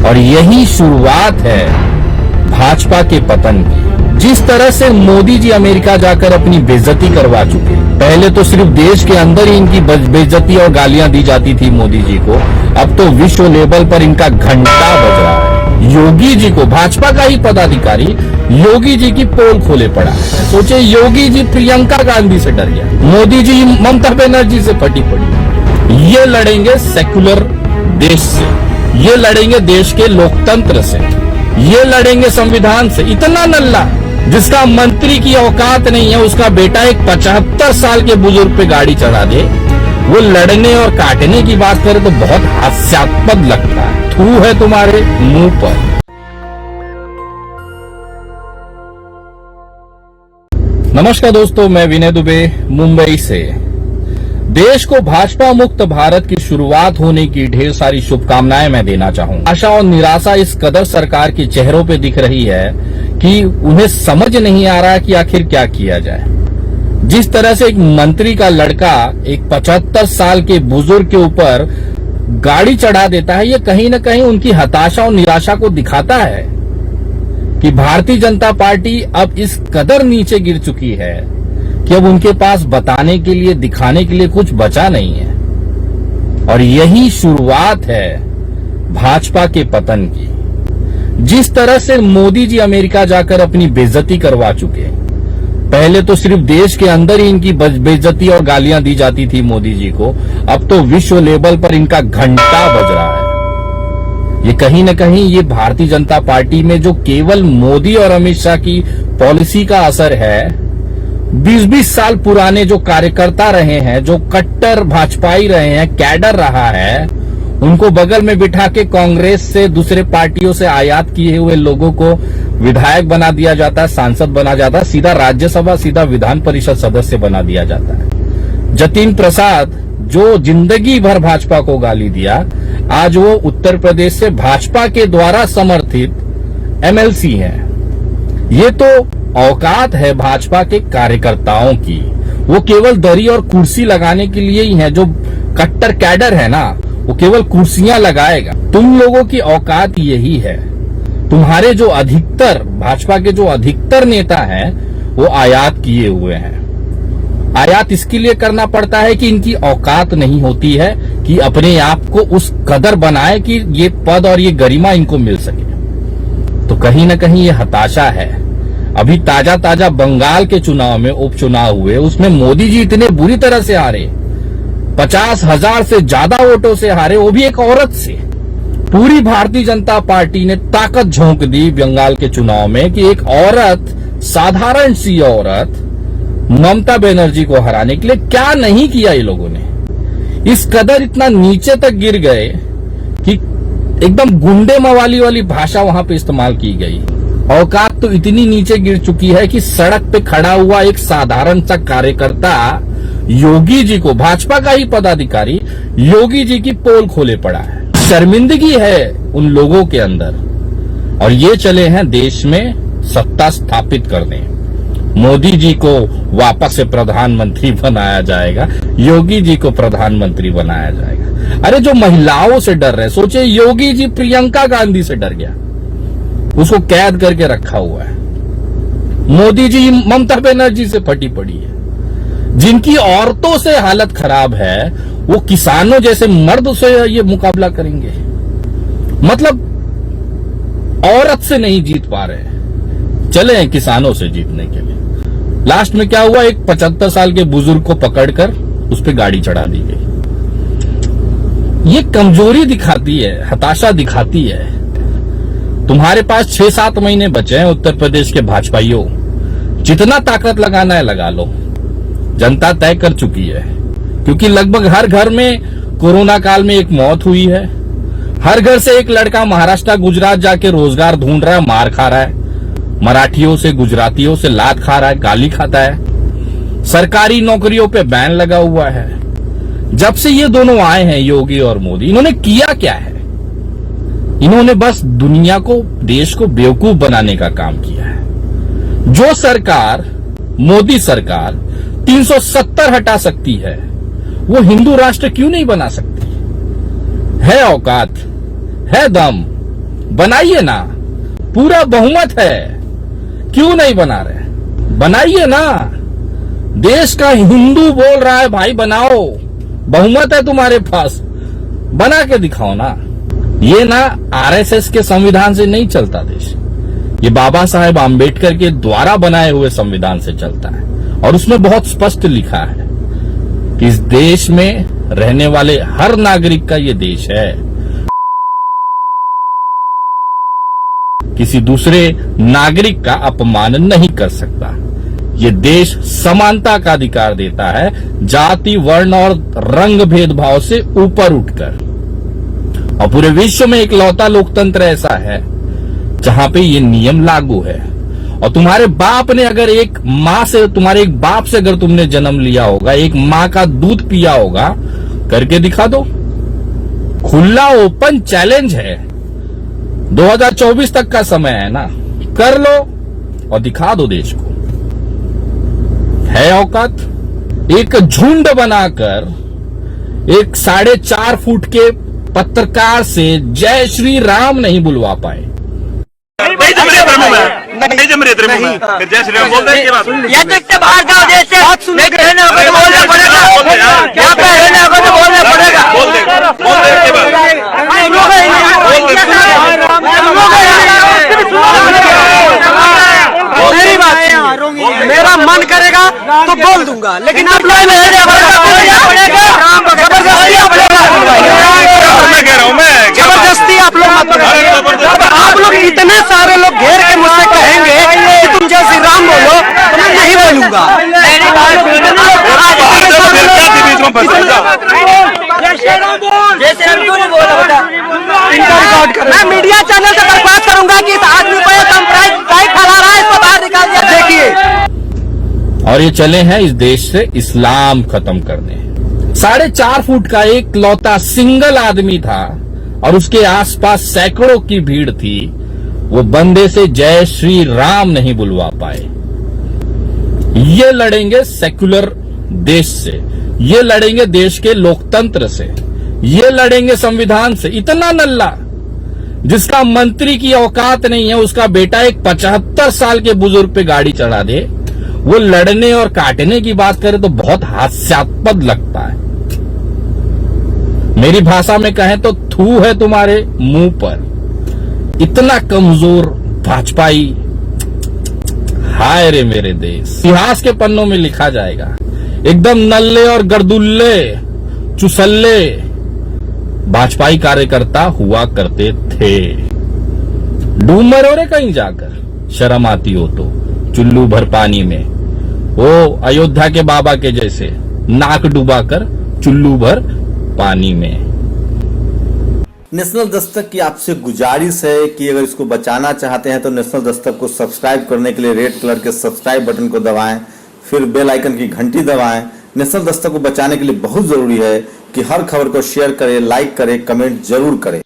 और यही शुरुआत है भाजपा के पतन की। जिस तरह से मोदी जी अमेरिका जाकर अपनी बेइज्जती करवा चुके, पहले तो सिर्फ देश के अंदर ही इनकी बेइज्जती और गालियां दी जाती थी मोदी जी को, अब तो विश्व लेवल पर इनका घंटा बज रहा है। योगी जी को, भाजपा का ही पदाधिकारी योगी जी की पोल खोले पड़ा है। सोचे योगी जी प्रियंका गांधी से डर गया, मोदी जी ममता बनर्जी से फटी पड़ी। ये लड़ेंगे सेक्युलर देश से, ये लड़ेंगे देश के लोकतंत्र से, ये लड़ेंगे संविधान से। इतना नल्ला जिसका मंत्री की औकात नहीं है, उसका बेटा एक 75 साल के बुजुर्ग पे गाड़ी चढ़ा दे, वो लड़ने और काटने की बात करे तो बहुत हास्यास्पद लगता है। थू है तुम्हारे मुंह पर। नमस्कार दोस्तों, मैं विनय दुबे मुंबई से। देश को भाजपा मुक्त भारत की शुरुआत होने की ढेर सारी शुभकामनाएं मैं देना चाहूंगा। आशा और निराशा इस कदर सरकार के चेहरों पे दिख रही है कि उन्हें समझ नहीं आ रहा कि आखिर क्या किया जाए। जिस तरह से एक मंत्री का लड़का एक 75 साल के बुजुर्ग के ऊपर गाड़ी चढ़ा देता है, ये कहीं न कहीं उनकी हताशा और निराशा को दिखाता है कि भारतीय जनता पार्टी अब इस कदर नीचे गिर चुकी है कि अब उनके पास बताने के लिए, दिखाने के लिए कुछ बचा नहीं है। और यही शुरुआत है भाजपा के पतन की। जिस तरह से मोदी जी अमेरिका जाकर अपनी बेइज्जती करवा चुके, पहले तो सिर्फ देश के अंदर ही इनकी बेइज्जती और गालियां दी जाती थी मोदी जी को, अब तो विश्व लेवल पर इनका घंटा बज रहा है। ये कहीं न कहीं ये भारतीय जनता पार्टी में जो केवल मोदी और अमित शाह की पॉलिसी का असर है, 20-20 साल पुराने जो कार्यकर्ता रहे हैं, जो कट्टर भाजपाई रहे हैं, कैडर रहा है, उनको बगल में बिठा के कांग्रेस से, दूसरे पार्टियों से आयात किए हुए लोगों को विधायक बना दिया जाता है, सांसद बना जाता है, सीधा राज्यसभा, सीधा विधान परिषद सदस्य बना दिया जाता है। जतिन प्रसाद जो जिंदगी भर भाजपा को गाली दिया, आज वो उत्तर प्रदेश से भाजपा के द्वारा समर्थित एमएलसी हैं। ये तो औकात है भाजपा के कार्यकर्ताओं की। वो केवल दरी और कुर्सी लगाने के लिए ही है। जो कट्टर कैडर है ना, वो केवल कुर्सियां लगाएगा। तुम लोगों की औकात यही है। तुम्हारे जो अधिकतर भाजपा के जो अधिकतर नेता हैं, वो आयात किए हुए हैं। आयात इसके लिए करना पड़ता है कि इनकी औकात नहीं होती है कि अपने आप को उस कदर बनाए कि ये पद और ये गरिमा इनको मिल सके। तो कहीं न कहीं ये हताशा है। अभी ताजा ताजा बंगाल के चुनाव में, उपचुनाव हुए, उसमें मोदी जी इतने बुरी तरह से हारे, 50,000 से ज्यादा वोटों से हारे, वो भी एक औरत से। पूरी भारतीय जनता पार्टी ने ताकत झोंक दी बंगाल के चुनाव में कि एक औरत, साधारण सी औरत, ममता बनर्जी को हराने के लिए क्या नहीं किया ये लोगों ने। इस कदर इतना नीचे तक गिर गए कि एकदम गुंडे मवाली वाली भाषा वहां पे इस्तेमाल की गई। औकात तो इतनी नीचे गिर चुकी है कि सड़क पे खड़ा हुआ एक साधारण सा कार्यकर्ता योगी जी को, भाजपा का ही पदाधिकारी योगी जी की पोल खोले पड़ा है। शर्मिंदगी है उन लोगों के अंदर। और ये चले हैं देश में सत्ता स्थापित करने। मोदी जी को वापस से प्रधानमंत्री बनाया जाएगा, योगी जी को प्रधानमंत्री बनाया जाएगा। अरे जो महिलाओं से डर रहे, सोचे योगी जी प्रियंका गांधी से डर गया, उसको कैद करके रखा हुआ है। मोदी जी ममता बनर्जी से फटी पड़ी है। जिनकी औरतों से हालत खराब है, वो किसानों जैसे मर्द से ये मुकाबला करेंगे। मतलब औरत से नहीं जीत पा रहे, चले हैं किसानों से जीतने के लिए। लास्ट में क्या हुआ, एक 75 साल के बुजुर्ग को पकड़कर उस पर गाड़ी चढ़ा दी गई। ये कमजोरी दिखाती है, हताशा दिखाती है। तुम्हारे पास 6-7 महीने बचे हैं उत्तर प्रदेश के भाजपाइयों, जितना ताकत लगाना है लगा लो। जनता तय कर चुकी है, क्योंकि लगभग हर घर में कोरोना काल में एक मौत हुई है। हर घर से एक लड़का महाराष्ट्र, गुजरात जाके रोजगार ढूंढ रहा है, मार खा रहा है, मराठियों से, गुजरातियों से लात खा रहा है, गाली खाता है। सरकारी नौकरियों पे बैन लगा हुआ है। जब से ये दोनों आए हैं, योगी और मोदी, इन्होंने किया क्या है? इन्होंने बस दुनिया को, देश को बेवकूफ बनाने का काम किया है। जो सरकार, मोदी सरकार 370 हटा सकती है, वो हिंदू राष्ट्र क्यों नहीं बना सकती? है औकात, है दम, बनाइए ना, पूरा बहुमत है, क्यों नहीं बना रहे? बनाइए ना। देश का हिंदू बोल रहा है भाई बनाओ, बहुमत है तुम्हारे पास, बना के दिखाओ ना। ये ना आरएसएस के संविधान से नहीं चलता देश, ये बाबा साहेब आम्बेडकर के द्वारा बनाए हुए संविधान से चलता है। और उसमें बहुत स्पष्ट लिखा है कि इस देश में रहने वाले हर नागरिक का ये देश है, किसी दूसरे नागरिक का अपमान नहीं कर सकता। ये देश समानता का अधिकार देता है, जाति, वर्ण और रंग भेदभाव से ऊपर उठकर। और पूरे विश्व में इकलौता लोकतंत्र ऐसा है जहां पे ये नियम लागू है। और तुम्हारे बाप ने अगर एक माँ से, तुम्हारे एक बाप से अगर तुमने जन्म लिया होगा, एक माँ का दूध पिया होगा, करके दिखा दो। खुला ओपन चैलेंज है, 2024 तक का समय है ना, कर लो और दिखा दो देश को है औकात। एक झुंड बनाकर एक 4.5 फुट के पत्रकार से जय श्री राम नहीं बुलवा पाए। नहीं जम रहे में जय श्री राम बोल रहे हैं। या तो इससे बाहर जाओ देश से, रहने को तो बोलना पड़ेगा, यहाँ पे रहने को तो बोलना पड़ेगा। बोल दे के बाद मेरी बात है, मेरा मन करेगा तो बोल दूंगा, लेकिन आप लोग जबरदस्ती आप लोग मत करो। आप लोग इतने सारे लोग घेर के मुझसे कहेंगे कि तुम जय श्री राम बोलो, तो मैं नहीं बोलूंगा। मैं मीडिया चैनल से बर्बाद करूंगा कि इस आदमी को फैला रहा है, इसको बाहर निकाल दिया। देखिए, और ये चले हैं इस देश से इस्लाम खत्म करने। 4.5 फुट का एक लौता सिंगल आदमी था और उसके आसपास सैकड़ों की भीड़ थी। वो बंदे से जय श्री राम नहीं बुलवा पाए। ये लड़ेंगे सेक्युलर देश से, ये लड़ेंगे देश के लोकतंत्र से, ये लड़ेंगे संविधान से। इतना नल्ला जिसका मंत्री की औकात नहीं है, उसका बेटा एक 75 साल के बुजुर्ग पे गाड़ी चढ़ा दे, वो लड़ने और काटने की बात करे तो बहुत हास्यास्पद लगता है। मेरी भाषा में कहें तो थू है तुम्हारे मुंह पर। इतना कमजोर भाजपाई, हाय रे मेरे देश। इतिहास के पन्नों में लिखा जाएगा, एकदम नल्ले और गर्दुल्ले चुसल्ले भाजपाई कार्यकर्ता हुआ करते थे। डूब मरो रे कहीं जाकर, शर्म आती हो तो चुल्लू भर पानी में, वो अयोध्या के बाबा के जैसे नाक डुबाकर चुल्लू भर पानी में। नेशनल दस्तक की आपसे गुजारिश है कि अगर इसको बचाना चाहते हैं तो नेशनल दस्तक को सब्सक्राइब करने के लिए रेड कलर के सब्सक्राइब बटन को दबाएं, फिर बेल आइकन की घंटी दबाएं। नेशनल दस्तक को बचाने के लिए बहुत जरूरी है कि हर खबर को शेयर करें, लाइक करें, कमेंट जरूर करें।